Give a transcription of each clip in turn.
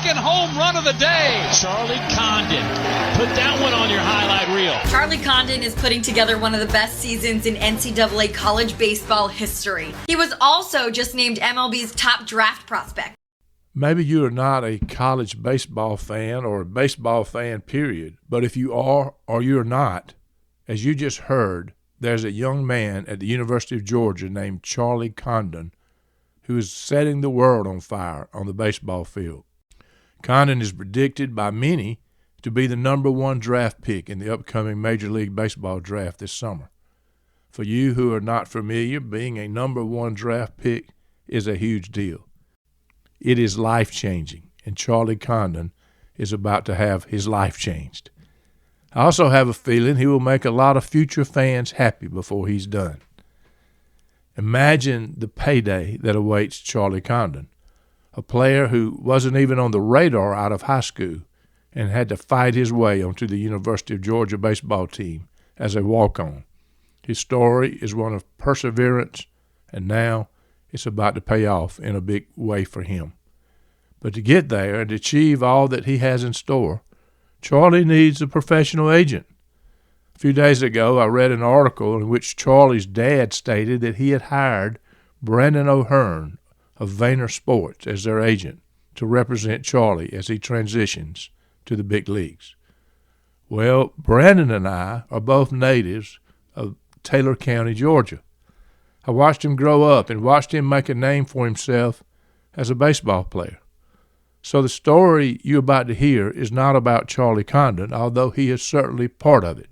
second home run of the day. Charlie Condon. Put that one on your highlight reel. Charlie Condon is putting together one of the best seasons in NCAA college baseball history. He was also just named MLB's top draft prospect. Maybe you are not a college baseball fan or a baseball fan, period. But if you are or you're not, as you just heard, there's a young man at the University of Georgia named Charlie Condon who is setting the world on fire on the baseball field. Condon is predicted by many to be the number one draft pick in the upcoming Major League Baseball draft this summer. For you who are not familiar, being a number one draft pick is a huge deal. It is life-changing, and Charlie Condon is about to have his life changed. I also have a feeling he will make a lot of future fans happy before he's done. Imagine the payday that awaits Charlie Condon, a player who wasn't even on the radar out of high school and had to fight his way onto the University of Georgia baseball team as a walk-on. His story is one of perseverance, and now it's about to pay off in a big way for him. But to get there and achieve all that he has in store, Charlie needs a professional agent. A few days ago, I read an article in which Charlie's dad stated that he had hired Brandon O'Hearn of Vayner Sports as their agent to represent Charlie as he transitions to the big leagues. Well, Brandon and I are both natives of Taylor County, Georgia. I watched him grow up and watched him make a name for himself as a baseball player. So the story you're about to hear is not about Charlie Condon, although he is certainly part of it.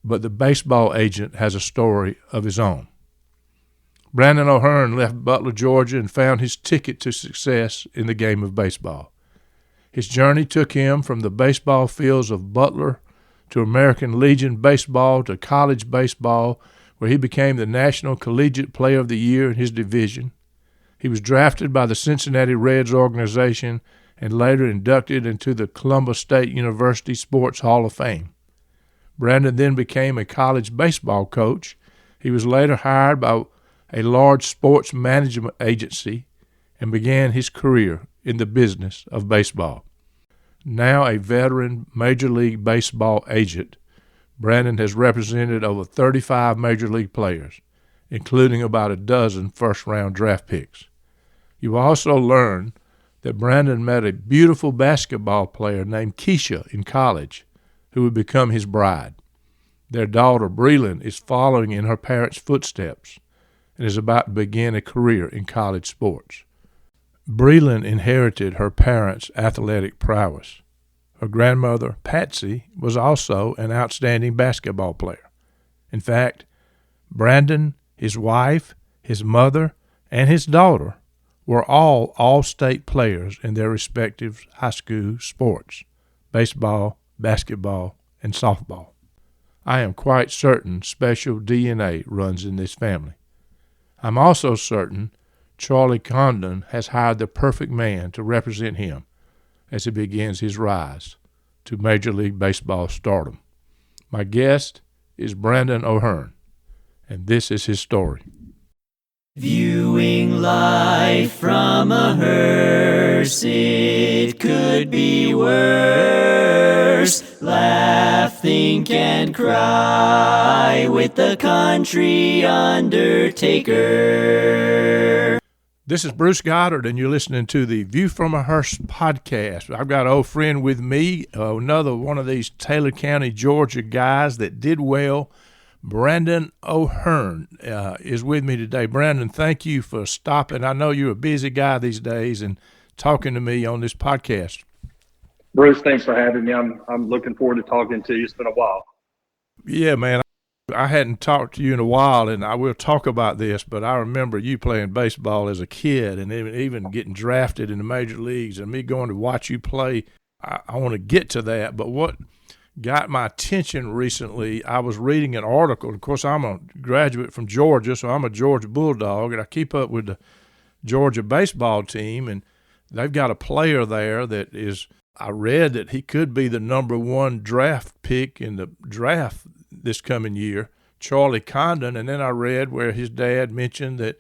But the baseball agent has a story of his own. Brandon O'Hearn left Butler, Georgia, and found his ticket to success in the game of baseball. His journey took him from the baseball fields of Butler to American Legion baseball to college baseball, where he became the National Collegiate Player of the Year in his division. He was drafted by the Cincinnati Reds organization and later inducted into the Columbus State University Sports Hall of Fame. Brandon then became a college baseball coach. He was later hired by a large sports management agency and began his career in the business of baseball. Now a veteran Major League Baseball agent, Brandon has represented over 35 Major League players, including about a dozen first-round draft picks. You will also learn that Brandon met a beautiful basketball player named Keisha in college, who would become his bride. Their daughter, Breland, is following in her parents' footsteps and is about to begin a career in college sports. Breland inherited her parents' athletic prowess. Her grandmother, Patsy, was also an outstanding basketball player. In fact, Brandon, his wife, his mother, and his daughter were all all-state players in their respective high school sports, baseball, basketball, and softball. I am quite certain special DNA runs in this family. I'm also certain Charlie Condon has hired the perfect man to represent him as he begins his rise to Major League Baseball stardom. My guest is Brandon O'Hearn, and this is his story. Viewing life from a hearse, it could be worse. Laugh, think, and cry with the country undertaker. This is Bruce Goddard, and you're listening to the View from a Hearse podcast. I've got an old friend with me, another one of these Taylor County, Georgia guys that did well. Brandon O'Hearn is with me today. Brandon, thank you for stopping. I know you're a busy guy these days and talking to me on this podcast. Bruce, thanks for having me. I'm looking forward to talking to you. It's been a while. Yeah, man. I hadn't talked to you in a while, and I will talk about this, but I remember you playing baseball as a kid and even getting drafted in the major leagues and me going to watch you play. I want to get to that, but what got my attention recently, I was reading an article. Of course, I'm a graduate from Georgia, so I'm a Georgia Bulldog, and I keep up with the Georgia baseball team, and they've got a player there that is, I read that he could be the number one draft pick in the draft this coming year, Charlie Condon, and then I read where his dad mentioned that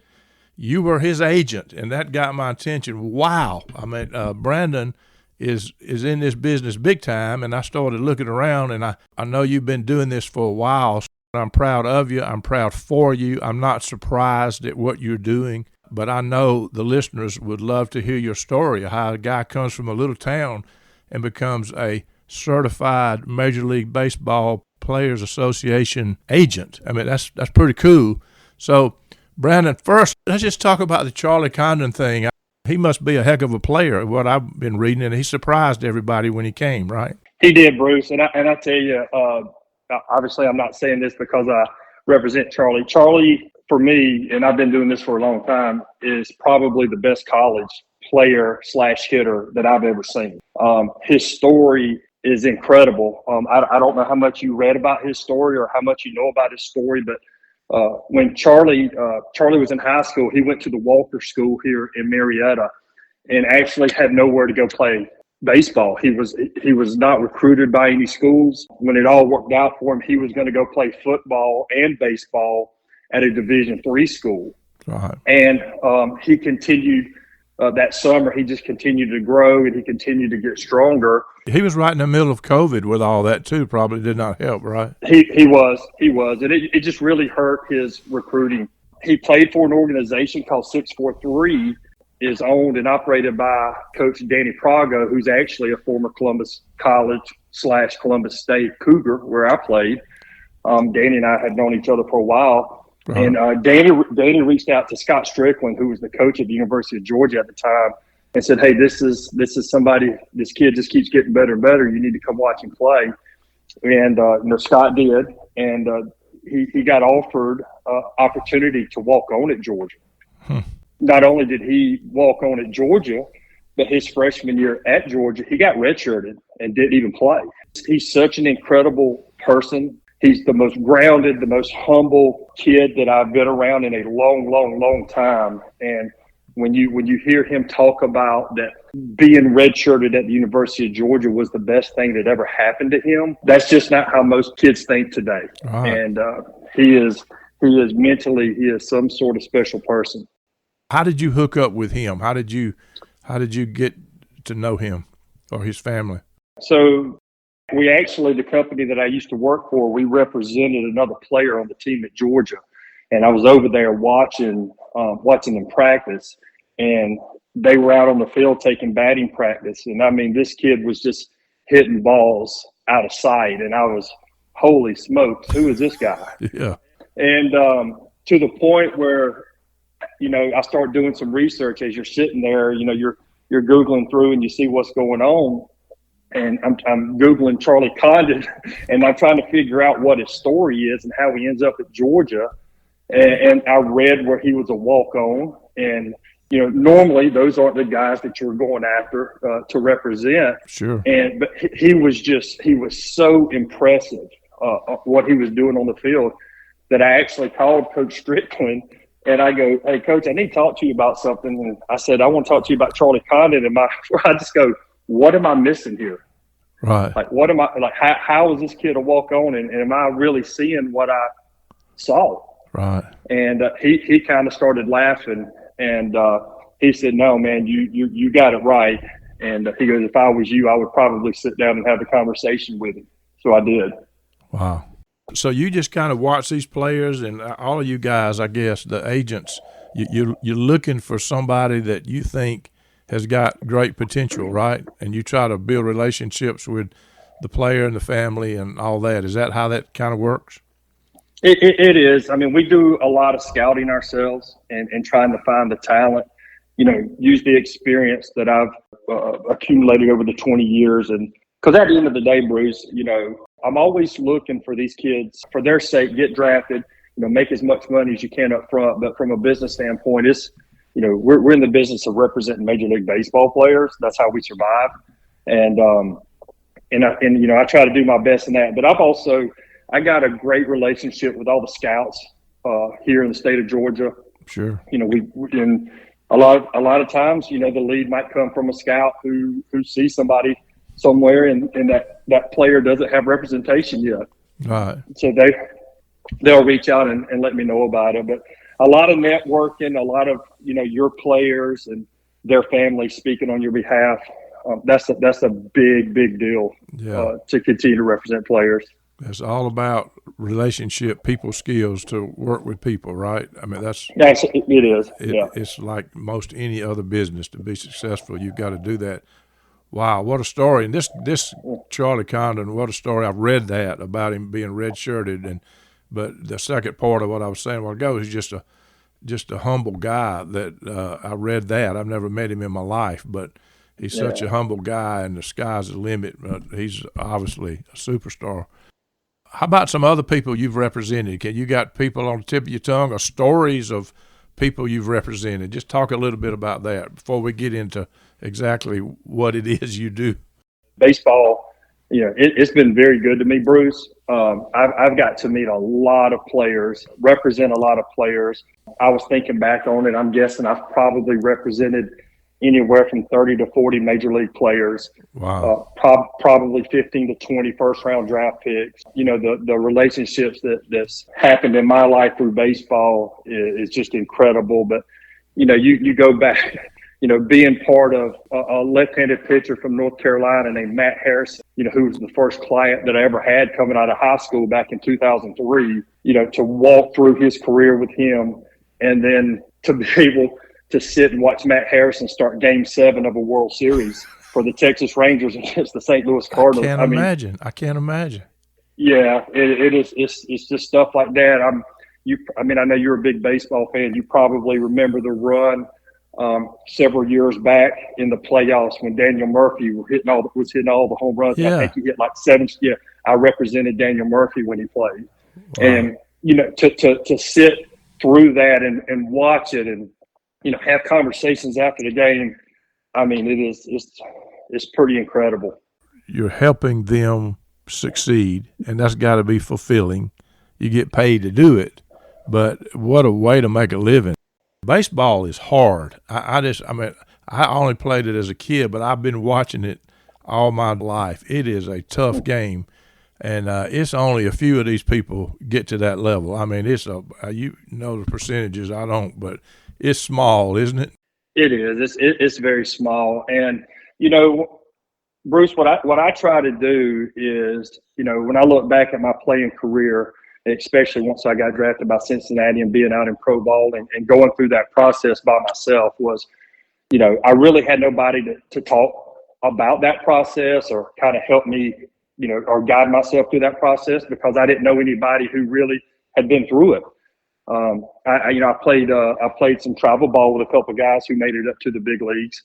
you were his agent, and that got my attention. Wow. I mean, Brandon is in this business big time, and I started looking around, and I know you've been doing this for a while. So I'm proud of you. I'm proud for you. I'm not surprised at what you're doing, but I know the listeners would love to hear your story of how a guy comes from a little town and becomes a certified Major League Baseball Players Association agent. I mean, that's pretty cool. So, Brandon, first, let's just talk about the Charlie Condon thing. He must be a heck of a player, what I've been reading, and he surprised everybody when he came, right? He did, Bruce. And I tell you, obviously I'm not saying this because I represent Charlie. Charlie, for me, and I've been doing this for a long time, is probably the best college player / hitter that I've ever seen. His story is incredible. I don't know how much you read about his story or how much you know about his story, but when Charlie was in high school, he went to the Walker School here in Marietta and actually had nowhere to go play baseball. He was not recruited by any schools. When it all worked out for him, he was going to go play football and baseball at a Division III school. Right. And he continued that summer. He just continued to grow and he continued to get stronger. He was right in the middle of COVID with all that too. Probably did not help, right? He was, and it just really hurt his recruiting. He played for an organization called 643, is owned and operated by Coach Danny Praga, who's actually a former Columbus College / Columbus State Cougar, where I played. Danny and I had known each other for a while. Uh-huh. And Danny reached out to Scott Strickland, who was the coach at the University of Georgia at the time, and said, "Hey, this is somebody. This kid just keeps getting better and better. You need to come watch him play." And Scott did, and he got offered opportunity to walk on at Georgia. Not only did he walk on at Georgia, but his freshman year at Georgia, he got redshirted and didn't even play. He's such an incredible person. He's the most grounded, the most humble kid that I've been around in a long, long, long time. And when you hear him talk about that being redshirted at the University of Georgia was the best thing that ever happened to him, that's just not how most kids think today. Uh-huh. And he is mentally, he is some sort of special person. How did you hook up with him? How did you get to know him or his family? So we actually, the company that I used to work for, we represented another player on the team at Georgia. And I was over there watching them practice, and they were out on the field taking batting practice. And I mean, this kid was just hitting balls out of sight. And I was, holy smokes, who is this guy? Yeah. And to the point where, I start doing some research as you're sitting there, you're Googling through and you see what's going on. And I'm Googling Charlie Condon, and I'm trying to figure out what his story is and how he ends up at Georgia. And I read where he was a walk-on. And, normally those aren't the guys that you're going after to represent. Sure. But he was so impressive, what he was doing on the field, that I actually called Coach Strickland. And I go, "Hey, Coach, I need to talk to you about something." And I said, "I want to talk to you about Charlie Condon." And I just go, "What am I missing here? Right? Like, what am I like? How is this kid a walk on? And am I really seeing what I saw?" Right. And he kind of started laughing, and he said, "No, man, you got it right." And he goes, "If I was you, I would probably sit down and have a conversation with him." So I did. Wow. So you just kind of watch these players, and all of you guys, I guess, the agents, you're looking for somebody that you think has got great potential, right? And you try to build relationships with the player and the family and all that. Is that how that kind of works? It is. I mean, we do a lot of scouting ourselves and trying to find the talent, use the experience that I've accumulated over the 20 years. And because at the end of the day, Bruce, I'm always looking for these kids, for their sake, get drafted, make as much money as you can up front. But from a business standpoint, it's, we're in the business of representing Major League Baseball players. That's how we survive. And I try to do my best in that. But I got a great relationship with all the scouts here in the state of Georgia. Sure. We and a lot of times, the lead might come from a scout who sees somebody somewhere and that player doesn't have representation yet. Right. So they'll reach out and let me know about it. But a lot of networking, a lot of, your players and their families speaking on your behalf. that's a big deal to continue to represent players. It's all about relationship, people skills to work with people, right? I mean, It is. It's like most any other business. To be successful, you've got to do that. Wow, what a story! And this Charlie Condon, what a story! I've read that about him being red-shirted, but the second part of what I was saying a while ago is just a humble guy. That I read that. I've never met him in my life, but he's such a humble guy, and the sky's the limit. He's obviously a superstar. How about some other people you've represented? You got people on the tip of your tongue or stories of people you've represented? Just talk a little bit about that before we get into exactly what it is you do. Baseball, it's been very good to me, Bruce. I've got to meet a lot of players, represent a lot of players. I was thinking back on it. I'm guessing I've probably represented anywhere from 30 to 40 major league players. Wow. Probably 15 to 20 first-round draft picks. The relationships that's happened in my life through baseball is just incredible. But, you go back, being part of a left-handed pitcher from North Carolina named Matt Harrison, who was the first client that I ever had coming out of high school back in 2003, to walk through his career with him and then to be able to sit and watch Matt Harrison start Game 7 of a World Series for the Texas Rangers against the St. Louis Cardinals. I can't imagine. Yeah, it is. It's just stuff like that. I know you're a big baseball fan. You probably remember the run several years back in the playoffs when Daniel Murphy was hitting all the home runs. Yeah. I think he hit like 7. Yeah, I represented Daniel Murphy when he played. Wow. And to sit through that and watch it and have conversations after the game. I mean, it's pretty incredible. You're helping them succeed, and that's got to be fulfilling. You get paid to do it, but what a way to make a living. Baseball is hard. I only played it as a kid, but I've been watching it all my life. It is a tough game, and it's only a few of these people get to that level. I mean, the percentages. I don't, but it's small, isn't it? It is. It's very small. And, Bruce, what I try to do is, when I look back at my playing career, especially once I got drafted by Cincinnati and being out in pro ball and going through that process by myself was, I really had nobody to talk about that process or kind of help me, or guide myself through that process because I didn't know anybody who really had been through it. I played some travel ball with a couple of guys who made it up to the big leagues,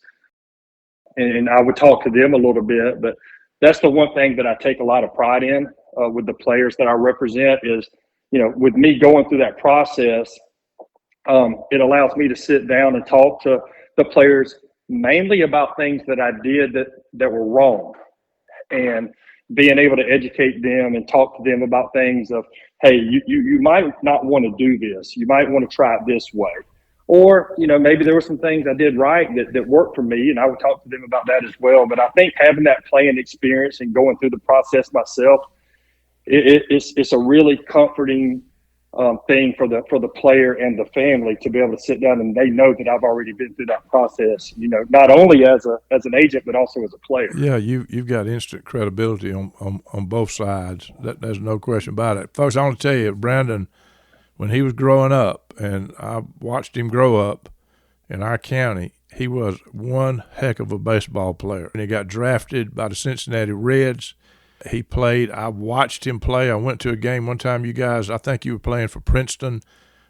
and I would talk to them a little bit. But that's the one thing that I take a lot of pride in with the players that I represent is, with me going through that process, it allows me to sit down and talk to the players mainly about things that I did that were wrong, and being able to educate them and talk to them about things of, hey, you might not want to do this. You might want to try it this way. Or, maybe there were some things I did right that worked for me, and I would talk to them about that as well. But I think having that playing experience and going through the process myself, it's a really comforting thing for the player and the family to be able to sit down and they know that I've already been through that process, not only as an agent, but also as a player. Yeah, you've got instant credibility on both sides. There's no question about it. Folks, I want to tell you, Brandon, when he was growing up, and I watched him grow up in our county, he was one heck of a baseball player. And he got drafted by the Cincinnati Reds. He played. I watched him play. I went to a game one time, you guys, I think you were playing for Princeton.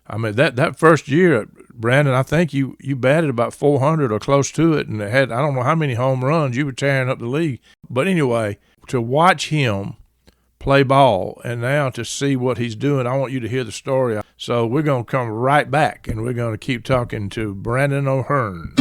I mean, that first year, Brandon, I think you batted about 400 or close to it and had, I don't know how many home runs. You were tearing up the league. But anyway, to watch him play ball and now to see what he's doing, I want you to hear the story. So we're going to come right back, and we're going to keep talking to Brandon O'Hearn.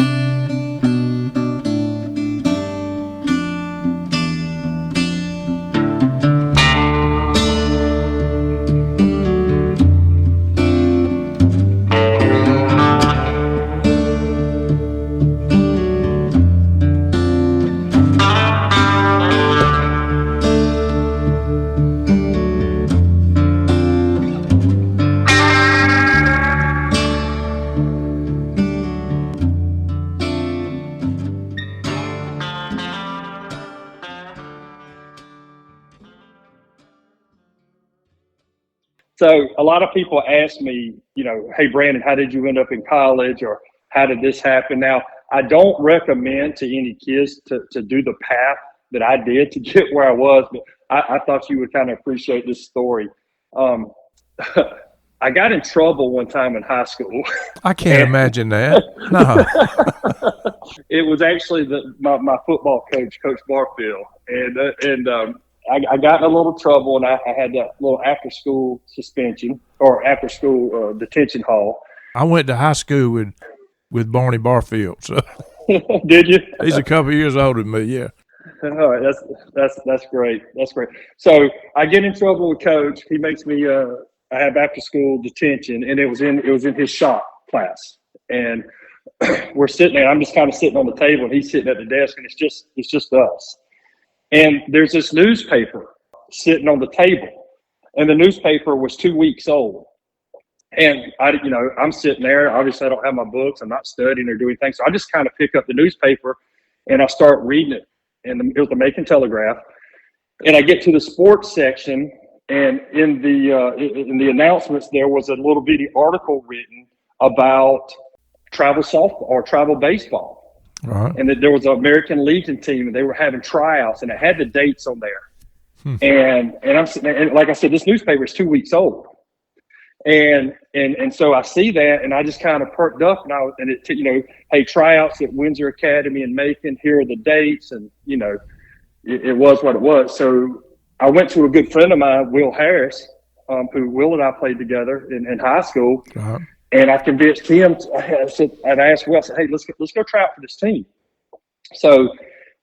So a lot of people ask me, hey, Brandon, how did you end up in college, or how did this happen? Now, I don't recommend to any kids to do the path that I did to get where I was, but I thought you would kind of appreciate this story. I got in trouble one time in high school. I can't imagine that. No. It was actually my football coach, Coach Barfield, and I got in a little trouble, and I had that little after-school suspension or after-school detention hall. I went to high school with Barney Barfield. So did you? He's a couple of years older than me. Yeah. All right, that's great. That's great. So I get in trouble with Coach. He makes me I have after-school detention, and it was in his shop class, and we're sitting there. I'm just kind of sitting on the table, and he's sitting at the desk, and it's just us. And there's this newspaper sitting on the table, and the newspaper was 2 weeks old. And I'm sitting there. Obviously, I don't have my books. I'm not studying or doing things. So I just kind of pick up the newspaper and I start reading it. And it was the Macon Telegraph. And I get to the sports section, and in the announcements, there was a little bitty article written about travel softball or travel baseball. Right. And that there was an American Legion team, and they were having tryouts, and it had the dates on there. And I'm sitting there, and like I said, this newspaper is 2 weeks old. And so I see that, and I just kind of perked up, and hey, tryouts at Windsor Academy in Macon. Here are the dates, and it was what it was. So I went to a good friend of mine, Will Harris, who Will and I played together in high school, and I convinced him. I'd asked Will, I said, hey, let's go try out for this team. So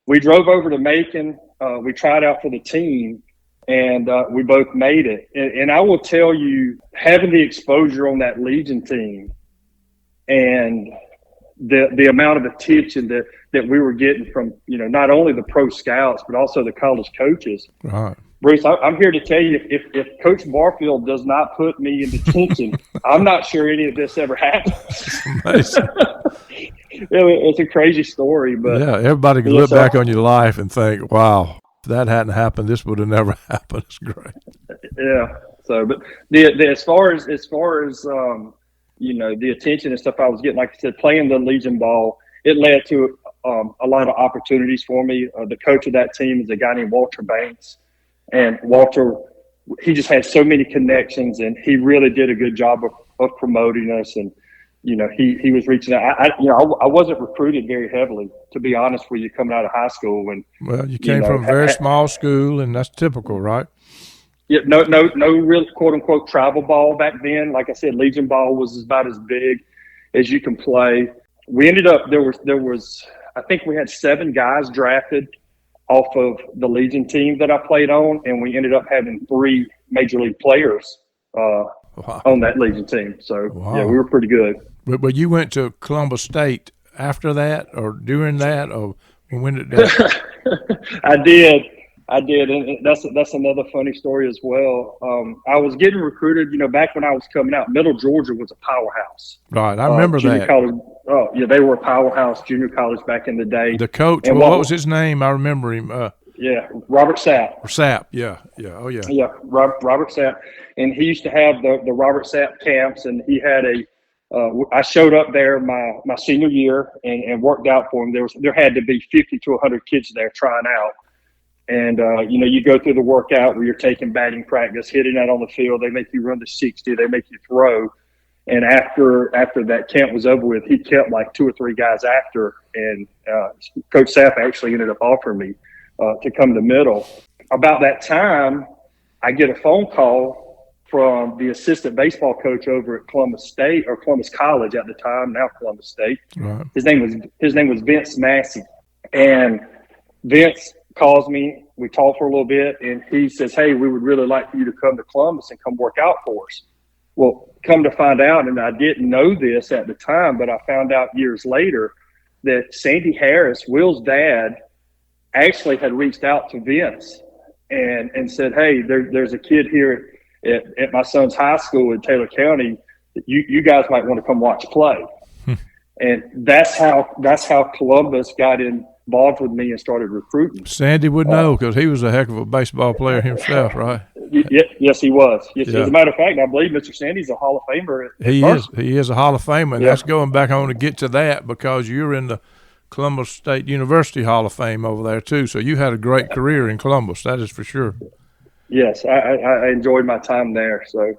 we drove over to Macon. We tried out for the team. And we both made it. And I will tell you, having the exposure on that Legion team and the amount of attention that we were getting from, not only the pro scouts, but also the college coaches. Right. Bruce, I'm here to tell you, if Coach Barfield does not put me in detention, I'm not sure any of this ever happens. Amazing. It's a crazy story. But yeah, everybody can look back on your life and think, wow. If that hadn't happened, this would have never happened. It's great. Yeah. So, but as far as the attention and stuff I was getting, like I said, playing the Legion ball, it led to a lot of opportunities for me. The coach of that team is a guy named Walter Banks, and Walter, he just had so many connections, and he really did a good job of promoting us. And he was reaching out. I wasn't recruited very heavily, to be honest with you, coming out of high school. Well, you came from a very small school, and that's typical, right? Yeah, no real quote unquote travel ball back then. Like I said, Legion ball was about as big as you can play. We ended up there was I think we had 7 guys drafted off of the Legion team that I played on, and we ended up having 3 major league players on that Legion team. So yeah, we were pretty good. But you went to Columbus State after that, or during that, or when did that? I did, and that's another funny story as well. I was getting recruited. Back when I was coming out, Middle Georgia was a powerhouse. Right, I remember that. College, they were a powerhouse junior college back in the day. The coach, what was his name? I remember him. Robert Sapp. Sapp, yeah. Oh, yeah. Yeah, Robert Sapp. And he used to have the Robert Sapp camps, and he had I showed up there my senior year and worked out for him. There had to be 50 to 100 kids there trying out. And, you go through the workout where you're taking batting practice, hitting out on the field. They make you run to 60. They make you throw. And after that camp was over with, he kept like 2 or 3 guys after. And Coach Sapp actually ended up offering me to come to Middle. About that time, I get a phone call from the assistant baseball coach over at Columbus State, or Columbus College at the time, now Columbus State. Right. His name was Vince Massey. And Vince calls me. We talk for a little bit, and he says, hey, we would really like for you to come to Columbus and come work out for us. Well, come to find out, and I didn't know this at the time, but I found out years later that Sandy Harris, Will's dad, actually had reached out to Vince and said, hey, there's a kid here at my son's high school in Taylor County that you guys might want to come watch play. And that's how Columbus got involved with me and started recruiting. Sandy would know, because he was a heck of a baseball player himself, right? Yes, he was. Yes, Yeah. As a matter of fact, I believe Mr. Sandy's a Hall of Famer. He is. He is a Hall of Famer, and Yeah. that's going back on to get to that because you're in the Columbus State University Hall of Fame over there too. So you had a great career in Columbus. That is for sure. Yes, I enjoyed my time there. So,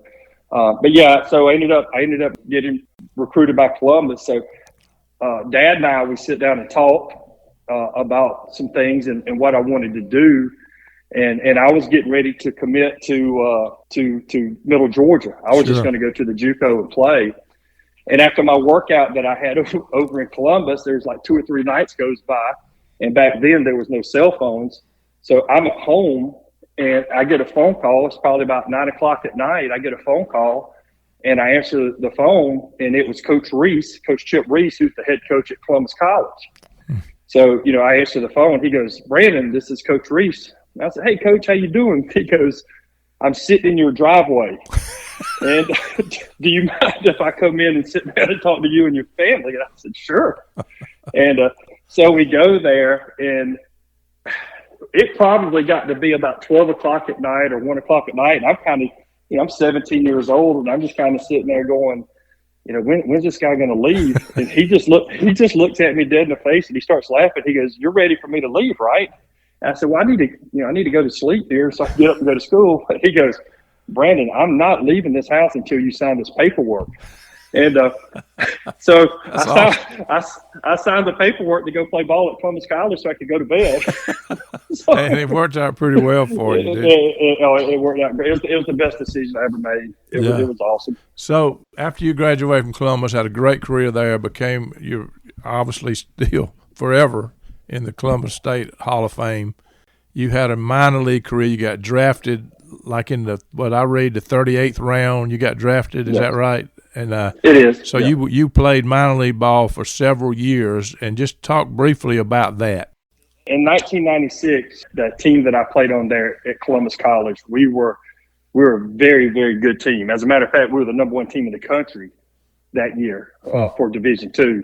but yeah, so I ended up getting recruited by Columbus. So, Dad and I, we sit down and talk about some things and what I wanted to do. And I was getting ready to commit to Middle Georgia. I was just going to go to the JUCO and play. And after my workout that I had over in Columbus, there's like 2 or 3 nights goes by. And back then there was no cell phones. So I'm at home and I get a phone call. It's probably about 9 o'clock at night. I get a phone call and I answer the phone and it was Coach Chip Reese, who's the head coach at Columbus College. So, I answer the phone. He goes, "Brandon, this is Coach Reese." And I said, "Hey, Coach, how you doing?" He goes, "I'm sitting in your driveway. And do you mind if I come in and sit down and talk to you and your family?" And I said, "Sure." And so we go there, and it probably got to be about 12 o'clock at night or 1 o'clock at night. And I'm kind of, I'm 17 years old, and I'm just kind of sitting there going, when's this guy going to leave? And he just looks at me dead in the face, and he starts laughing. He goes, "You're ready for me to leave, right?" And I said, "Well, I need to go to sleep here so I can get up and go to school." And he goes, "Brandon, I'm not leaving this house until you sign this paperwork." And so I signed the paperwork to go play ball at Columbus College so I could go to bed. So, And it worked out pretty well for you, didn't it? It worked out great. It was the best decision I ever made. It was awesome. So after you graduated from Columbus, had a great career there, you're obviously still forever in the Columbus State Hall of Fame. You had a minor league career. You got drafted like in the 38th round. You got drafted. Is that right? And it is. So you played minor league ball for several years, and just talk briefly about that. In 1996, the team that I played on there at Columbus College, we were a very, very good team. As a matter of fact, we were the number 1 team in the country that year for Division II.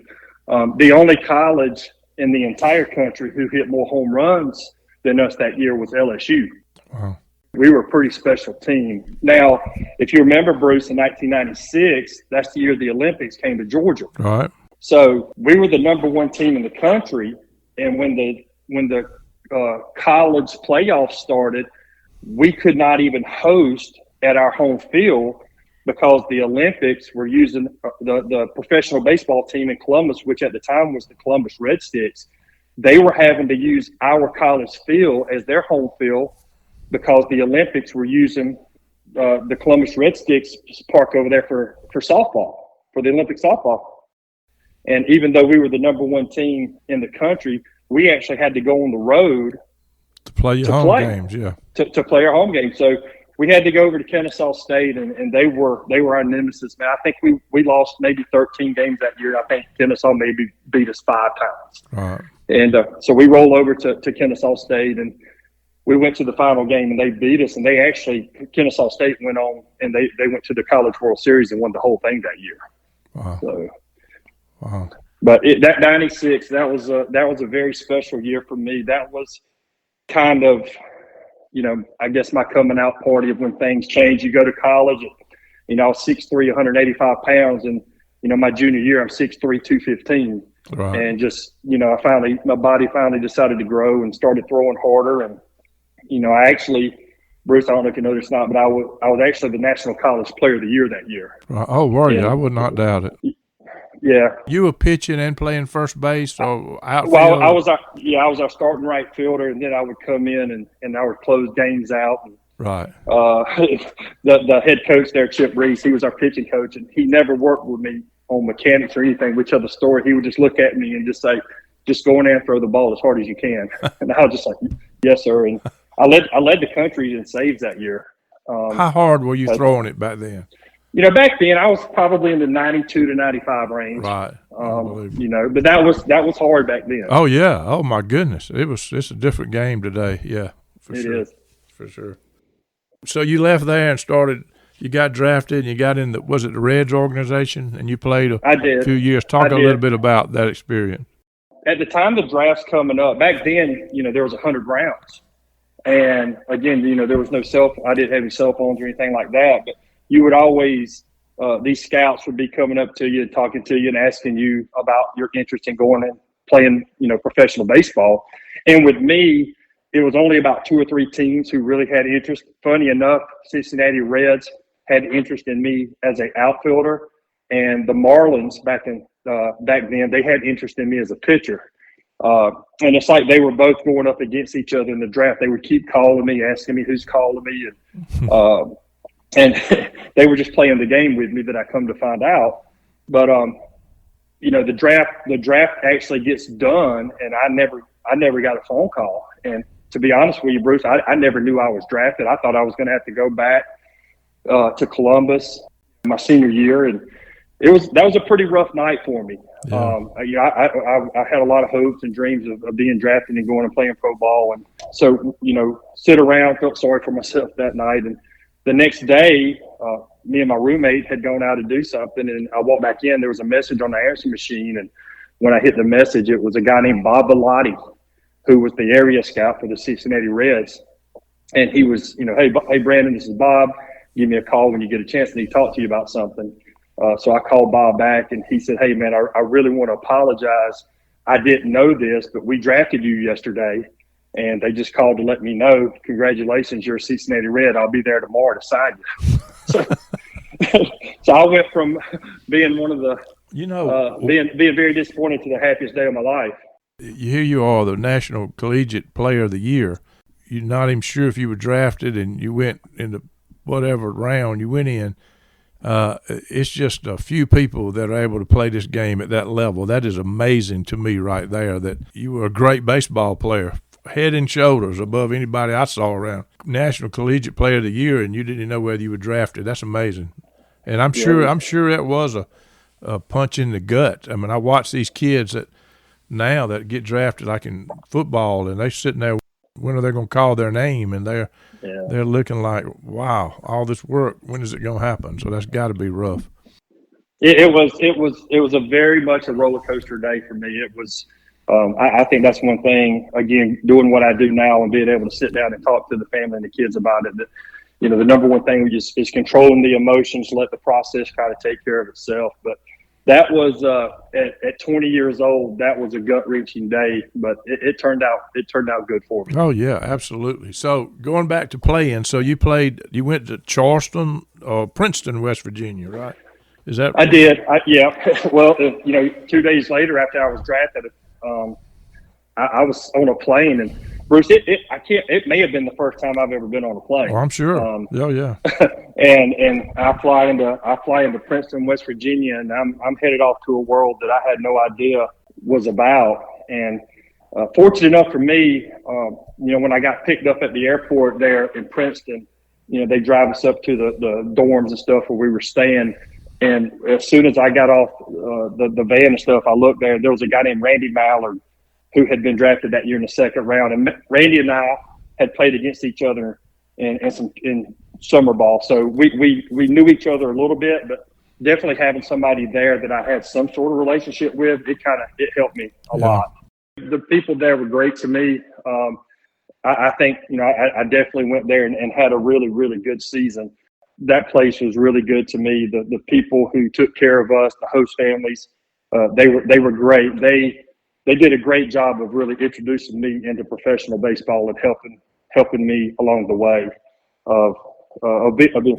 The only college in the entire country who hit more home runs than us that year was LSU. Wow. We were a pretty special team. Now, if you remember, Bruce, in 1996, that's the year the Olympics came to Georgia. Right. So we were the number 1 team in the country, and when the college playoffs started, we could not even host at our home field because the Olympics were using the professional baseball team in Columbus, which at the time was the Columbus Red Sticks. They were having to use our college field as their home field because the Olympics were using the Columbus Red Sticks park over there for softball, for the Olympic softball. And even though we were the number 1 team in the country, we actually had to go on the road To play your home games, yeah. To play our home games. So we had to go over to Kennesaw State, and they were our nemesis. Man, I think we lost maybe 13 games that year. I think Kennesaw maybe beat us 5 times. Right. And so we rolled over to Kennesaw State, and we went to the final game, and they beat us. And Kennesaw State went on, and they went to the College World Series and won the whole thing that year. Wow. So, Wow. but that 96, that was a very special year for me. That was kind of, I guess my coming out party of when things change. You go to college, and, I was 6'3", 185 pounds, and my junior year I'm 6'3", 215. Right. And just, my body finally decided to grow and started throwing harder. And, I actually, Bruce, I don't know if you know this or not, but I was actually the National College Player of the Year that year. Right. Oh, were you? I would not doubt it. Yeah. You were pitching and playing first base or outfield? Well, I was our starting right fielder, and then I would come in and I would close games out. And, right. The head coach there, Chip Reese, he was our pitching coach, and he never worked with me on mechanics or anything. We tell the story. He would just look at me and just say, "Just go in there and throw the ball as hard as you can." And I was just like, "Yes, sir." And I led the country in saves that year. How hard were you throwing it back then? Back then I was probably in the 92 to 95 range. Right. But that was hard back then. Oh yeah. Oh my goodness. It's a different game today. Yeah, for sure. It is. For sure. So you left there and you got drafted and you got in was it the Reds organization, and you played a few years. Talk a little bit about that experience. At the time the draft's coming up, back then, there was 100 rounds. And again, there was no I didn't have any cell phones or anything like that, but you would always, these scouts would be coming up to you, talking to you and asking you about your interest in going and playing, professional baseball. And with me, it was only about 2 or 3 teams who really had interest. Funny enough, Cincinnati Reds had interest in me as an outfielder, and the Marlins back then, they had interest in me as a pitcher. And it's like they were both going up against each other in the draft. They would keep calling me, asking me who's calling me, and they were just playing the game with me that I come to find out. But the draft actually gets done, and I never got a phone call. And to be honest with you, Bruce, I never knew I was drafted. I thought I was going to have to go back to Columbus my senior year, and that was a pretty rough night for me. Yeah. I had a lot of hopes and dreams of being drafted and going and playing pro ball, and so sit around, felt sorry for myself that night. And the next day, me and my roommate had gone out to do something, and I walked back in. There was a message on the answering machine, and when I hit the message, it was a guy named Bob Bellotti, who was the area scout for the Cincinnati Reds. And he was, hey, Brandon, this is Bob. Give me a call when you get a chance, and he talked to you about something. So I called Bob back, and he said, hey, man, I really want to apologize. I didn't know this, but we drafted you yesterday, and they just called to let me know, congratulations, you're a Cincinnati Red. I'll be there tomorrow to sign you. So I went from being one of the being very disappointed to the happiest day of my life. Here you are, the National Collegiate Player of the Year. You're not even sure if you were drafted, and you went into whatever round you went in. It's just a few people that are able to play this game at that level. That is amazing to me right there, that you were a great baseball player, head and shoulders above anybody I saw around. National Collegiate Player of the Year, and you didn't know whether you were drafted. That's amazing. And I'm sure that was a punch in the gut. I mean, I watch these kids that get drafted like in football, and they're sitting there, when are they going to call their name? And they're looking like, wow, all this work, when is it going to happen? So that's got to be rough. It was a very much a roller coaster day for me. It was, I think that's one thing, again, doing what I do now and being able to sit down and talk to the family and the kids about it, that, the number one thing is controlling the emotions, let the process kind of take care of itself. But that was at 20 years old, that was a gut-wrenching day, but it turned out good for me. Oh yeah, absolutely. So going back to playing, so you went to Charleston or Princeton, West Virginia, right? Is that? I did. Yeah. Well, 2 days later after I was drafted, I was on a plane, and Bruce, it may have been the first time I've ever been on a plane. Oh, I'm sure. Yeah. and I fly into Princeton, West Virginia, and I'm headed off to a world that I had no idea was about. And fortunate enough for me, when I got picked up at the airport there in Princeton, they drive us up to the dorms and stuff where we were staying. And as soon as I got off the van and stuff, I looked there. There was a guy named Randy Mallard who had been drafted that year in the second round. And Randy and I had played against each other in summer ball. So we knew each other a little bit, but definitely having somebody there that I had some sort of relationship with, it helped me a lot. The people there were great to me. I think, I definitely went there and had a really, really good season. That place was really good to me. The people who took care of us, the host families, they were great. They did a great job of really introducing me into professional baseball and helping me along the way.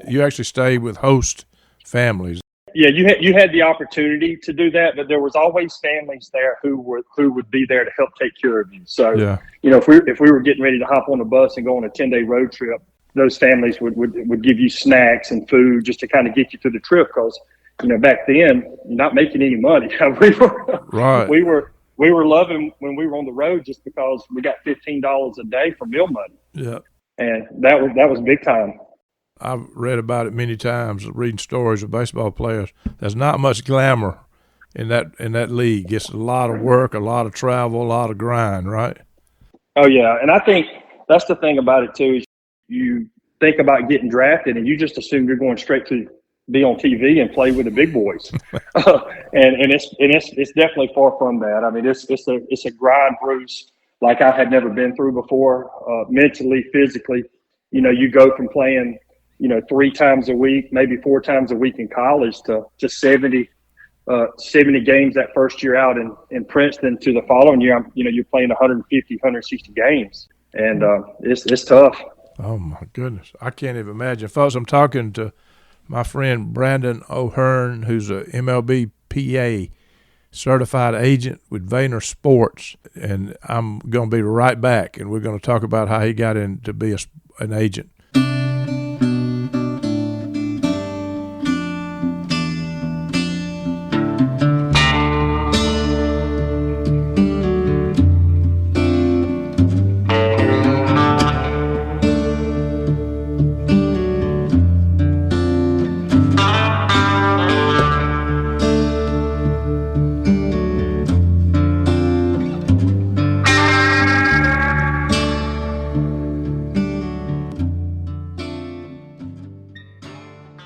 You actually stayed with host families. Yeah, you had the opportunity to do that, but there was always families there who would be there to help take care of you. So, if we were getting ready to hop on a bus and go on a 10-day road trip, those families would give you snacks and food just to kind of get you through the trip, because back then you're not making any money. We were loving when we were on the road just because we got $15 a day for meal money. Yeah, and that was big time. I've read about it many times, reading stories of baseball players. There's not much glamour in that league. It's a lot of work, a lot of travel, a lot of grind, right? Oh yeah, and I think that's the thing about it too. Is you think about getting drafted, and you just assume you're going straight to be on TV and play with the big boys, and it's definitely far from that. I mean, it's a grind, Bruce. like I had never been through before, mentally, physically. You know, you go from playing, 3 times a week, maybe 4 times a week in college to 70 games that first year out in Princeton to the following year. You're playing 150, 160 games, and it's tough. Oh my goodness, I can't even imagine, folks. I'm talking to my friend Brandon O'Hearn, who's a MLB PA certified agent with Vayner Sports, and I'm going to be right back, and we're going to talk about how he got in to be an agent.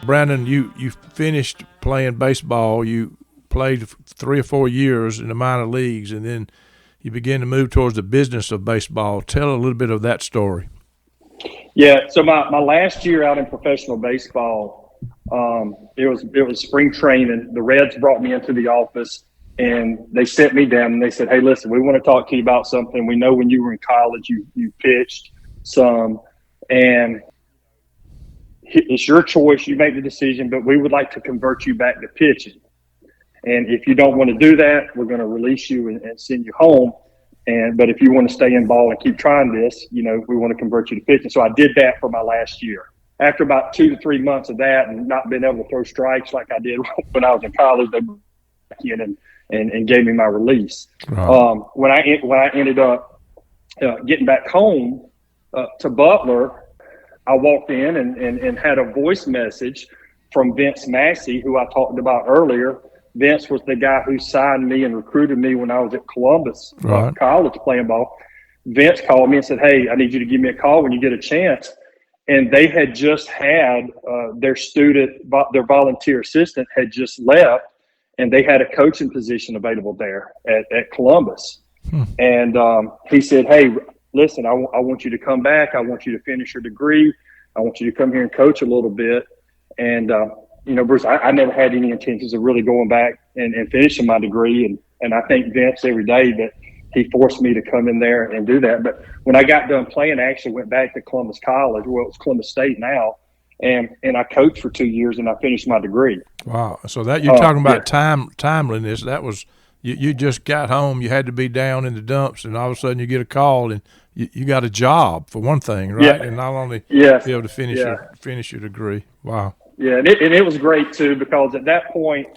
Brandon, you finished playing baseball. You played 3 or 4 years in the minor leagues, and then you began to move towards the business of baseball. Tell a little bit of that story. Yeah, so my last year out in professional baseball, it was spring training. The Reds brought me into the office, and they sat me down and they said, "Hey, listen, we want to talk to you about something. We know when you were in college, you pitched some, and it's your choice. You make the decision, but we would like to convert you back to pitching. And if you don't want to do that, we're going to release you and send you home. But if you want to stay in ball and keep trying this, we want to convert you to pitching." So I did that for my last year. After about 2 to 3 months of that and not being able to throw strikes like I did when I was in college, they brought me in and gave me my release. Right. When I ended up getting back home to Butler, I walked in and had a voice message from Vince Massey, who I talked about earlier. Vince was the guy who signed me and recruited me when I was at Columbus College playing ball. Vince called me and said, "Hey, I need you to give me a call when you get a chance." And they had just had their volunteer assistant had just left, and they had a coaching position available there at Columbus. And he said, "Hey, listen, I want you to come back. I want you to finish your degree. I want you to come here and coach a little bit." And, Bruce, I never had any intentions of really going back and finishing my degree. And I thank Vince every day that he forced me to come in there and do that. But when I got done playing, I actually went back to Columbus College. Well, it's Columbus State now. And I coached for 2 years, and I finished my degree. Wow. So that you're talking about timeliness. That was you just got home. You had to be down in the dumps, and all of a sudden you get a call, and you got a job for one thing, right? Yeah. And not only be able to finish your degree. Wow. Yeah, and it was great too, because at that point,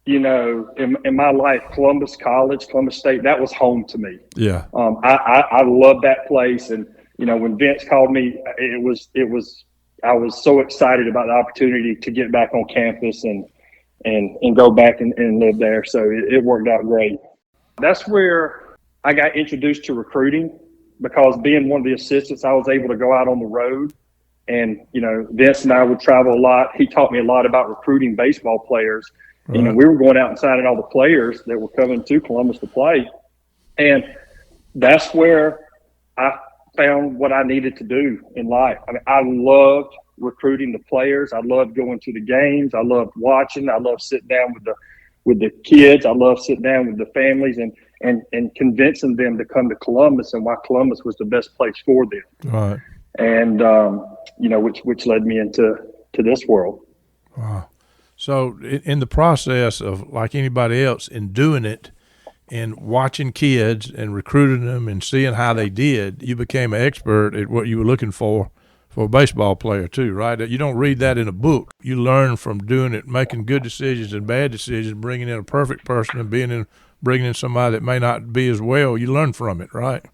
in my life, Columbus College, Columbus State, that was home to me. Yeah. I loved that place, and when Vince called me, I was so excited about the opportunity to get back on campus and go back and live there. So it worked out great. That's where I got introduced to recruiting, because being one of the assistants, I was able to go out on the road. And, Vince and I would travel a lot. He taught me a lot about recruiting baseball players. Right. We were going out and signing all the players that were coming to Columbus to play. And that's where I found what I needed to do in life. I mean, I loved recruiting the players. I loved going to the games. I loved watching. I loved sitting down with the kids. I loved sitting down with the families and convincing them to come to Columbus, and why Columbus was the best place for them. Right. And which led me into this world. Wow. So in the process of, like anybody else, in doing it and watching kids and recruiting them and seeing how they did, you became an expert at what you were looking for a baseball player too, right? You don't read that in a book. You learn from doing it, making good decisions and bad decisions, bringing in a perfect person and bringing in somebody that may not be as well. You learn from it, right?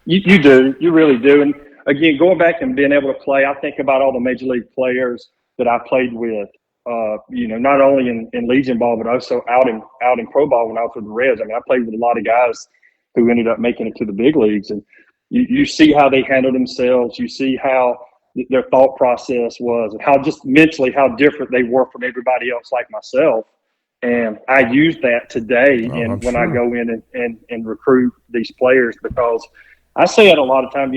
You do. You really do. And again, going back and being able to play, I think about all the major league players that I played with, not only in Legion ball, but also out in pro ball when I was with the Reds. I mean, I played with a lot of guys who ended up making it to the big leagues, and you see how they handle themselves. You see how their thought process was, and how just mentally how different they were from everybody else like myself. And I use that today I'm when sure. I go in and recruit these players, because I say it a lot of times,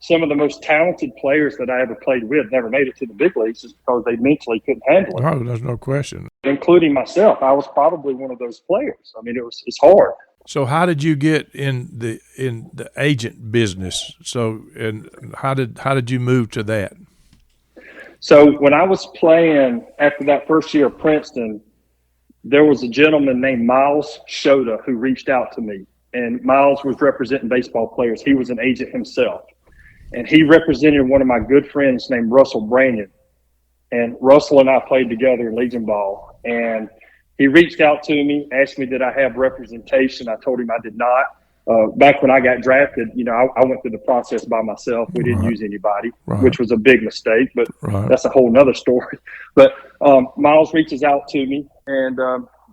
some of the most talented players that I ever played with never made it to the big leagues just because they mentally couldn't handle it, No, there's no question. including myself. I was probably one of those players. I mean, it's hard. So how did you get in the agent business? So, and how did you move to that? So when I was playing after that first year of Princeton, there was a gentleman named Miles Shota who reached out to me. And Miles was representing baseball players. He was an agent himself. And he represented one of my good friends named Russell Branion. And Russell and I played together in Legion Ball. And he reached out to me, asked me did I have representation. I told him I did not. Back when I got drafted, I went through the process by myself. We didn't use anybody, which was a big mistake, but that's a whole nother story. But Miles reaches out to me, and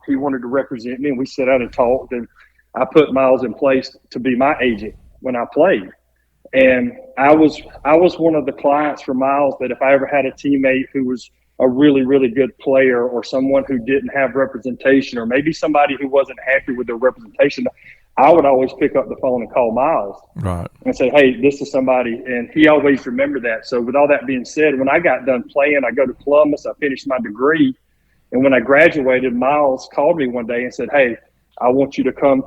he wanted to represent me, and we sat down and talked, and I put Miles in place to be my agent when I played. And I was one of the clients for Miles that if I ever had a teammate who was a really, really good player, or someone who didn't have representation, or maybe somebody who wasn't happy with their representation, I would always pick up the phone and call Miles and say, hey, this is somebody. And he always remembered that. So with all that being said, when I got done playing, I go to Columbus, I finished my degree. And when I graduated, Miles called me one day and said, hey, I want you to come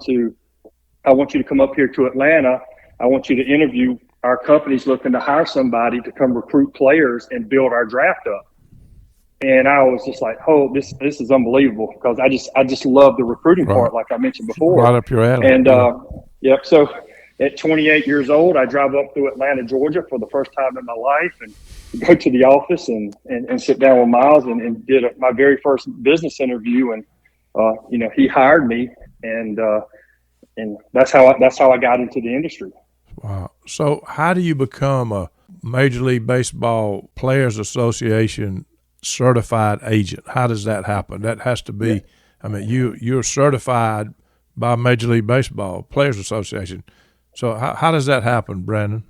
up here to Atlanta. I want you to interview. Our company's looking to hire somebody to come recruit players and build our draft up. And I was just like, oh, this is unbelievable, because I just love the recruiting part, like I mentioned before. Right up your alley. And so at 28 years old, I drive up through Atlanta, Georgia for the first time in my life, and go to the office and sit down with Miles and did my very first business interview. And he hired me, and that's how I got into the industry. Wow. So how do you become a Major League Baseball Players Association certified agent? How does that happen? That has to be, I mean, you're certified by Major League Baseball Players Association. So how does that happen, Brandon?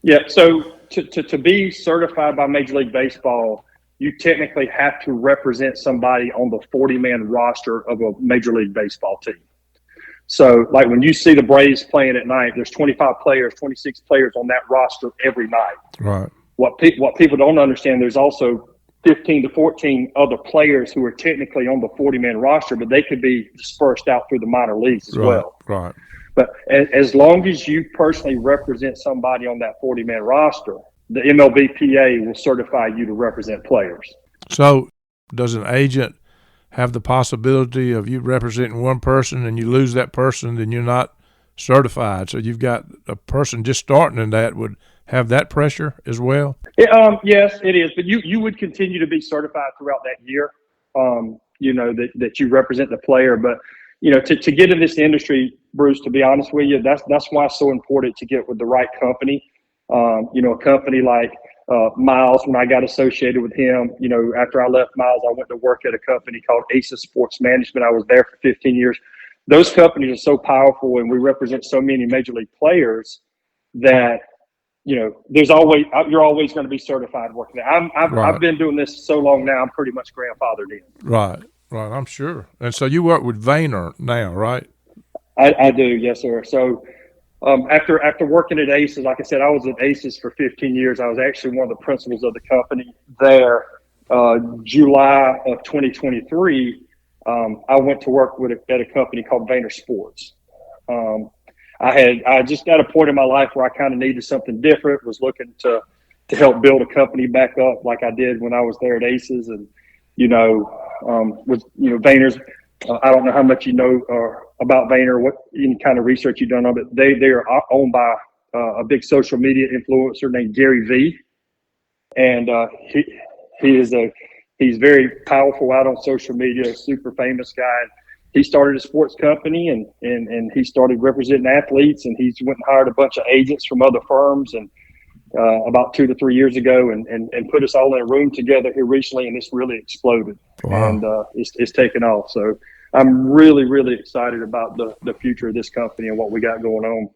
Yeah, so to be certified by Major League Baseball, you technically have to represent somebody on the 40-man roster of a Major League Baseball team. So, like when you see the Braves playing at night, there's 25 players, 26 players on that roster every night. Right. What people don't understand, there's also 15 to 14 other players who are technically on the 40-man roster, but they could be dispersed out through the minor leagues as well. Right. But as long as you personally represent somebody on that 40-man roster, the MLBPA will certify you to represent players. So does an agent have the possibility of you representing one person and you lose that person, then you're not certified? So you've got a person just starting in that would have that pressure as well? Yes, it is. But you would continue to be certified throughout that year, that you represent the player. But, to get in this industry, Bruce, to be honest with you, that's why it's so important to get with the right company. A company like Miles, when I got associated with him, after I left Miles, I went to work at a company called Aces Sports Management. I was there for 15 years. Those companies are so powerful, and we represent so many major league players that, you're always going to be certified working there. I've been doing this so long now, I'm pretty much grandfathered in. Right, I'm sure. And so you work with Vayner now, right? I do, yes, sir. So after working at Aces, like I said, I was at Aces for 15 years. I was actually one of the principals of the company there. July of 2023, I went to work at a company called Vayner Sports. I just got a point in my life where I kind of needed something different, was looking to help build a company back up like I did when I was there at Aces. And, with Vayner's, I don't know how much you know about Vayner, what any kind of research you've done on it. They are owned by a big social media influencer named Gary Vee. And he's very powerful out on social media, a super famous guy. He started a sports company and he started representing athletes, and he's went and hired a bunch of agents from other firms and about 2 to 3 years ago and put us all in a room together here recently, and it's really exploded. Wow. And it's taken off. So I'm really, really excited about the future of this company and what we got going on.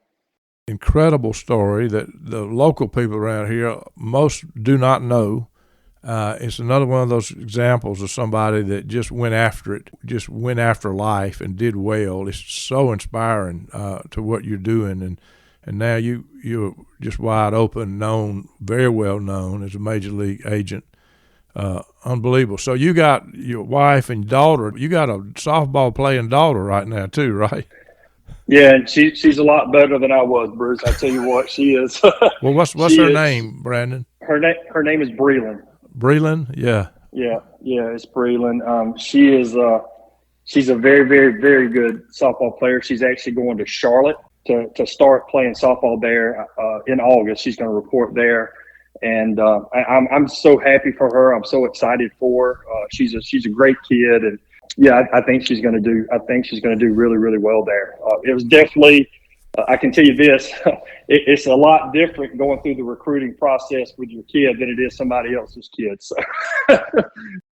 Incredible story that the local people around here, most do not know. It's another one of those examples of somebody that just went after it, just went after life and did well. It's so inspiring to what you're doing, and now you're just wide open, known, very well known as a major league agent. Unbelievable. So you got your wife and daughter. You got a softball playing daughter right now too, right? Yeah, and she's a lot better than I was, Bruce. I tell you what, she is. Well, what's her name, Brandon? Her name is Breland. Breland, yeah. Yeah, it's Breland. She's a very, very, very good softball player. She's actually going to Charlotte to start playing softball there in August. She's going to report there, and I'm so happy for her. I'm so excited for her. She's a great kid, and yeah, I think she's going to do. I think she's going to do really, really well there. It was definitely. I can tell you this: it's a lot different going through the recruiting process with your kid than it is somebody else's kid. So,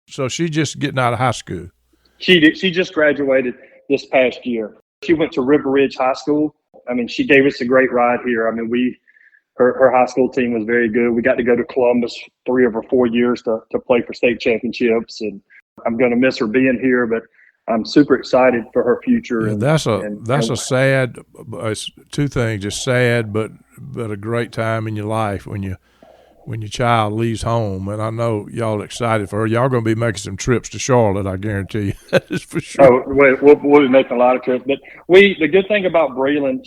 so she's just getting out of high school. She just graduated this past year. She went to River Ridge High School. I mean, she gave us a great ride here. I mean, her high school team was very good. We got to go to Columbus 3 of her 4 years to play for state championships, and I'm going to miss her being here, but I'm super excited for her future. Yeah, that's a sad. It's two things: it's sad, but a great time in your life when your child leaves home. And I know y'all excited for her. Y'all going to be making some trips to Charlotte, I guarantee you. That is for sure. Oh, we'll be making a lot of trips. But the good thing about Breland,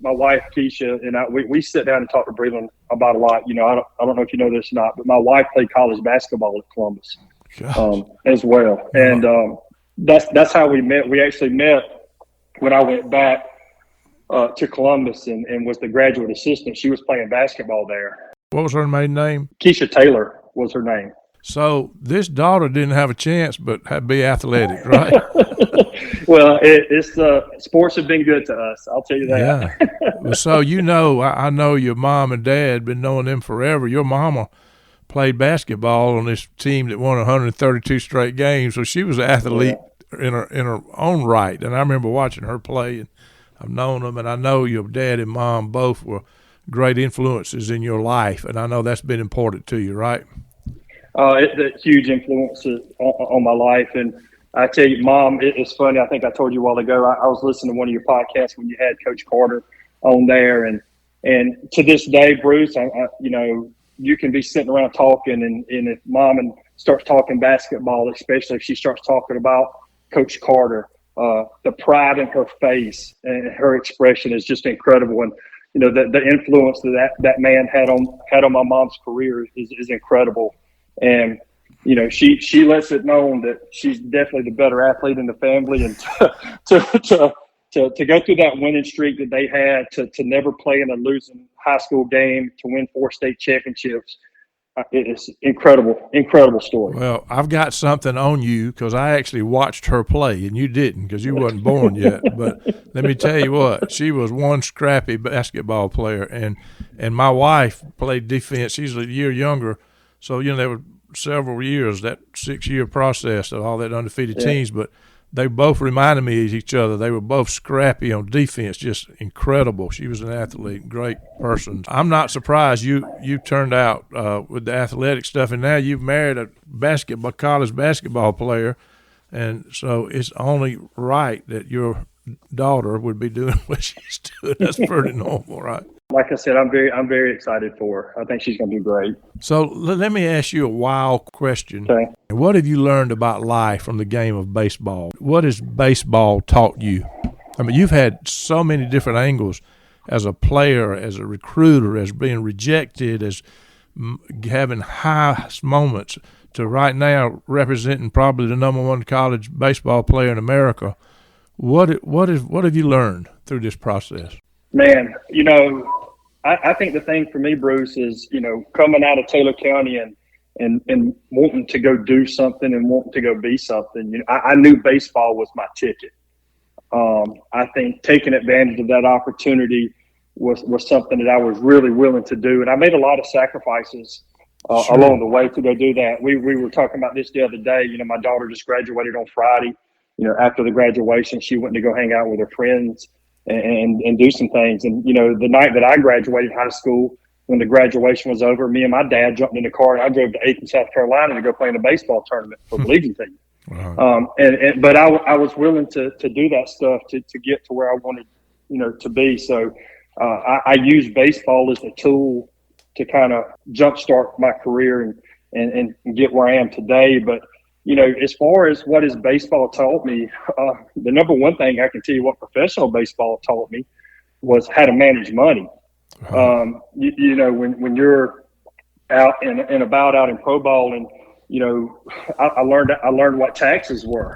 my wife Keisha and I, we sit down and talk to Breland about a lot. I don't know if you know this or not, but my wife played college basketball at Columbus as well, and. That's how we met. We actually met when I went back to Columbus and was the graduate assistant. She was playing basketball there. What was her maiden name? Keisha Taylor was her name. So this daughter didn't have a chance but had to be athletic, right? Well, sports have been good to us. I'll tell you that. Yeah. So I know your mom and dad been knowing them forever. Your mama played basketball on this team that won 132 straight games, so she was an athlete in her own right. And I remember watching her play, and I've known them, and I know your dad and mom both were great influences in your life, and I know that's been important to you, right? It's a huge influence on my life, and I tell you, Mom, it's funny. I think I told you a while ago. I was listening to one of your podcasts when you had Coach Carter on there, and to this day, Bruce, you can be sitting around talking, and if Mom starts talking basketball, especially if she starts talking about Coach Carter, the pride in her face and her expression is just incredible. And the influence that man had on my mom's career is incredible. And she lets it known that she's definitely the better athlete in the family, and to go through that winning streak that they had, to never play in a losing high school game, to win 4 state championships, it's incredible story. Well, I've got something on you because I actually watched her play, and you didn't because you wasn't born yet. But let me tell you what, she was one scrappy basketball player, and my wife played defense. She's a year younger, so there were several years, that 6-year process of all that undefeated teams, but they both reminded me of each other. They were both scrappy on defense, just incredible. She was an athlete, great person. I'm not surprised you turned out with the athletic stuff, and now you've married a college basketball player, and so it's only right that your daughter would be doing what she's doing. That's pretty normal, right? Like I said, I'm very excited for her. I think she's going to do great. So let me ask you a wild question. Okay. What have you learned about life from the game of baseball? What has baseball taught you? I mean, you've had so many different angles as a player, as a recruiter, as being rejected, as having high moments, to right now representing probably the #1 college baseball player in America. What have you learned through this process? Man, I think the thing for me, Bruce, is, coming out of Taylor County and wanting to go do something and wanting to go be something. I knew baseball was my ticket. I think taking advantage of that opportunity was something that I was really willing to do. And I made a lot of sacrifices along the way to go do that. We were talking about this the other day. My daughter just graduated on Friday. After the graduation, she went to go hang out with her friends and do some things. And, the night that I graduated high school, when the graduation was over, me and my dad jumped in the car and I drove to Aiken, South Carolina to go play in a baseball tournament for the Legion team. Wow. But I was willing to do that stuff to get to where I wanted, to be. So I use baseball as a tool to kind of jumpstart my career and get where I am today. But, as far as what has baseball taught me, the number one thing I can tell you what professional baseball taught me was how to manage money. When you're out and about out in pro ball, and I learned what taxes were.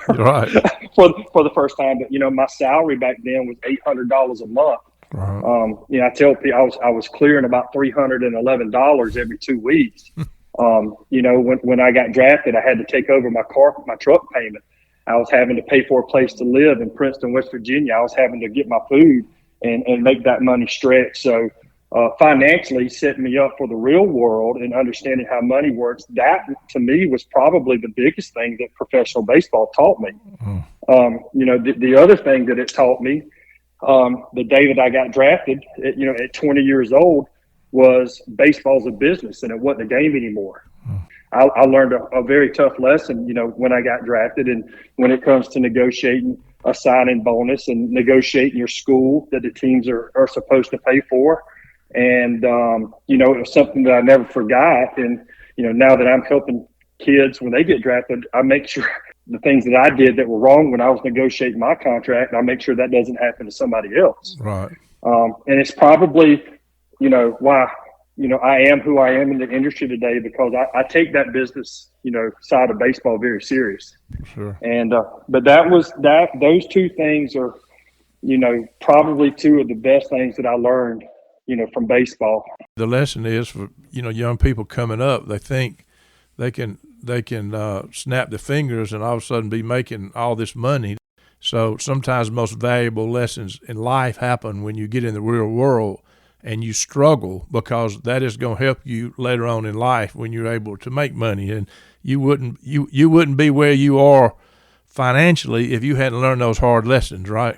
Right. for the first time. But my salary back then was $800 a month. Right. I tell people I was clearing about $311 every 2 weeks. When I got drafted, I had to take over my truck payment. I was having to pay for a place to live in Princeton, West Virginia. I was having to get my food and make that money stretch. So financially setting me up for the real world and understanding how money works, that to me was probably the biggest thing that professional baseball taught me. The other thing that it taught me, the day that I got drafted, at 20 years old, was baseball's a business and it wasn't a game anymore. I learned a very tough lesson, when I got drafted, and when it comes to negotiating a signing bonus and negotiating your school that the teams are supposed to pay for. And, it was something that I never forgot. And, now that I'm helping kids when they get drafted, I make sure the things that I did that were wrong when I was negotiating my contract, I make sure that doesn't happen to somebody else. Right. And it's probably, why, I am who I am in the industry today, because I take that business, side of baseball very serious. Sure. And, but those two things are, probably two of the best things that I learned, from baseball. The lesson is for, young people coming up, they think they can snap their fingers and all of a sudden be making all this money. So sometimes the most valuable lessons in life happen when you get in the real world and you struggle, because that is going to help you later on in life when you're able to make money. And you wouldn't be where you are financially if you hadn't learned those hard lessons, right?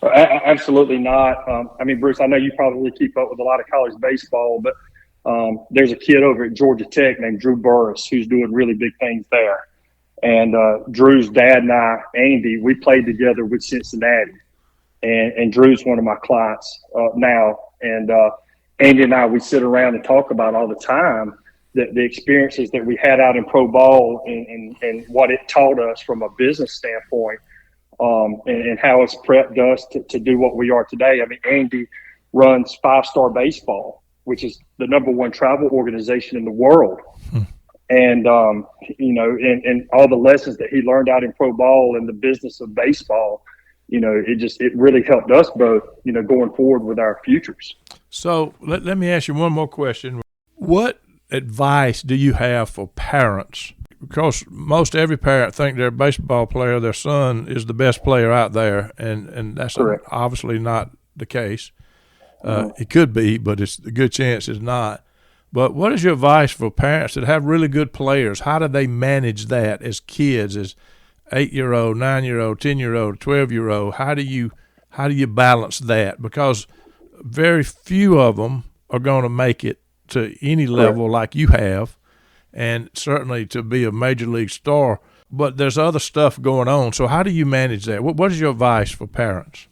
Absolutely not. Bruce, I know you probably keep up with a lot of college baseball, but there's a kid over at Georgia Tech named Drew Burris who's doing really big things there. And Drew's dad and I, Andy, we played together with Cincinnati. And Drew's one of my clients now. And Andy and I, we sit around and talk about all the time the experiences that we had out in pro ball and what it taught us from a business standpoint, and how it's prepped us to do what we are today. Andy runs 5-Star Baseball, which is the #1 travel organization in the world. And, and all the lessons that he learned out in pro ball and the business of baseball, it really helped us both, going forward with our futures. So let me ask you one more question. What advice do you have for parents? Because most every parent think their baseball player, their son, is the best player out there, and that's obviously not the case. It could be, but it's a good chance it's not. But what is your advice for parents that have really good players? How do they manage that as kids, as 8-year-old, 9-year-old, 10-year-old, 12-year-old? How do you balance that? Because very few of them are going to make it to any level like you have, and certainly to be a major league star. But there's other stuff going on. So how do you manage that? What is your advice for parents?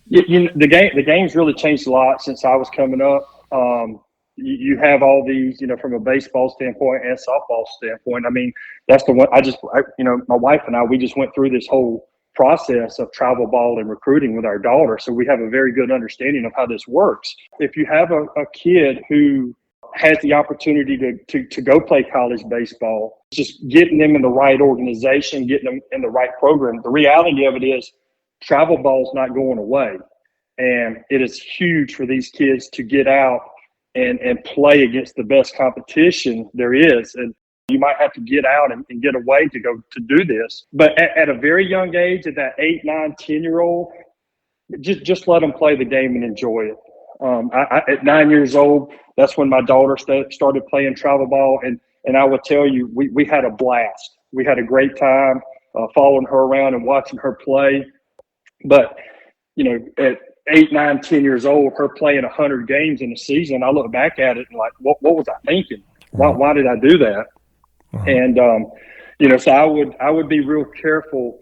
The game's really changed a lot since I was coming up. You have all these, from a baseball standpoint and softball standpoint. That's the one my wife and I, we just went through this whole process of travel ball and recruiting with our daughter. So we have a very good understanding of how this works. If you have a kid who has the opportunity to go play college baseball, just getting them in the right organization, getting them in the right program. The reality of it is travel ball is not going away. And it is huge for these kids to get out and play against the best competition there is. And you might have to get out and get away to go to do this. But at a very young age, at that 8, 9, 10-year-old, just let them play the game and enjoy it. At 9 years old, that's when my daughter started playing travel ball. And I will tell you, we had a blast. We had a great time following her around and watching her play. But, 8, 9, 10 years old, her playing 100 games in a season. I look back at it and like, what was I thinking? Why did I do that? And so I would be real careful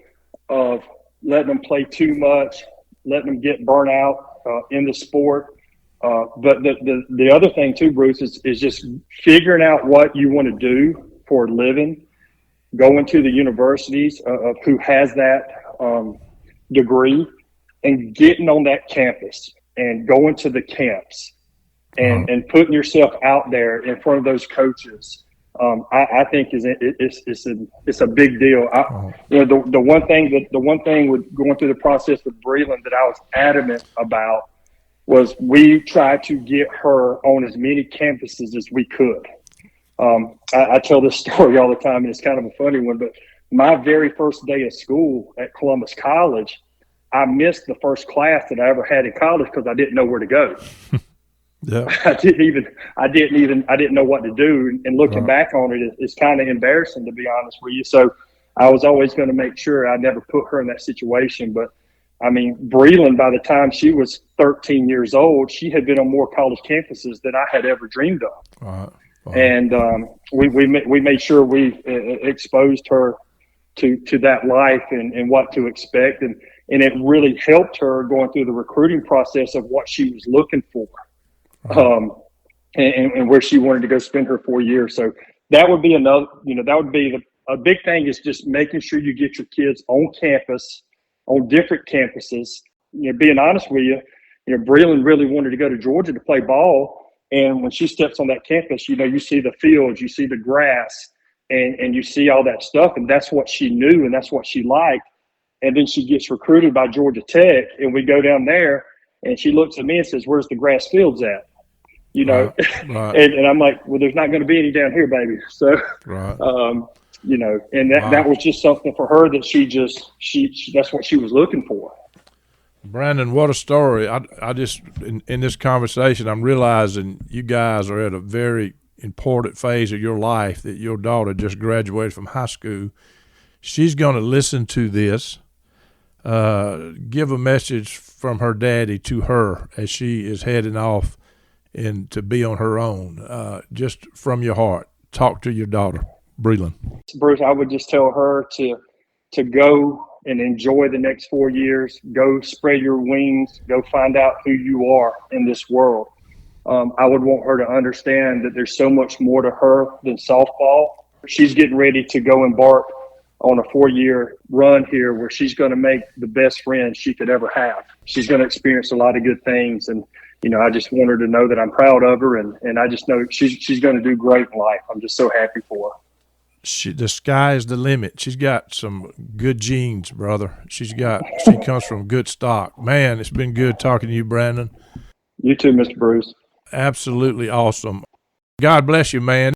of letting them play too much, letting them get burnt out in the sport. But the other thing too, Bruce, is just figuring out what you want to do for a living, going to the universities of who has that degree, and getting on that campus and going to the camps and putting yourself out there in front of those coaches. I think it's a big deal. The one thing with going through the process with Breland that I was adamant about was we tried to get her on as many campuses as we could. I tell this story all the time, and it's kind of a funny one, but my very first day of school at Columbus College, I missed the first class that I ever had in college because I didn't know where to go. Yeah. I didn't know what to do. And looking back on it, it's kind of embarrassing, to be honest with you. So I was always going to make sure I never put her in that situation. But I mean, Breland, by the time she was 13 years old, she had been on more college campuses than I had ever dreamed of. And we made sure we exposed her to that life and what to expect. And it really helped her going through the recruiting process of what she was looking for. And where she wanted to go spend her 4 years. So that would be another, that would be a big thing, is just making sure you get your kids on campus, on different campuses. Being honest with you, Breland really wanted to go to Georgia to play ball. And when she steps on that campus, you see the fields, you see the grass, and you see all that stuff. And that's what she knew, and that's what she liked. And then she gets recruited by Georgia Tech, and we go down there, and she looks at me and says, "Where's the grass fields at?" Right. And I'm like, "Well, there's not going to be any down here, baby." So, and that was just something for her that she that's what she was looking for. Brandon, what a story. I just, in this conversation, I'm realizing you guys are at a very important phase of your life, that your daughter just graduated from high school. She's going to listen to this. Give a message from her daddy to her as she is heading off and to be on her own. Just from your heart, talk to your daughter, Breland. Bruce, I would just tell her to go and enjoy the next 4 years. Go spread your wings. Go find out who you are in this world. I would want her to understand that there's so much more to her than softball. She's getting ready to go embark on a 4-year run here where she's going to make the best friends she could ever have. She's going to experience a lot of good things. And, I just want her to know that I'm proud of her. And I just know she's going to do great in life. I'm just so happy for her. The sky is the limit. She's got some good genes, brother. She comes from good stock. Man, it's been good talking to you, Brandon. You too, Mr. Bruce. Absolutely awesome. God bless you, man.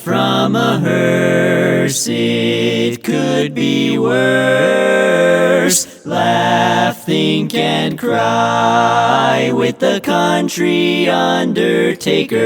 From a hearse, it could be worse. Laugh, think, and cry with the country undertaker.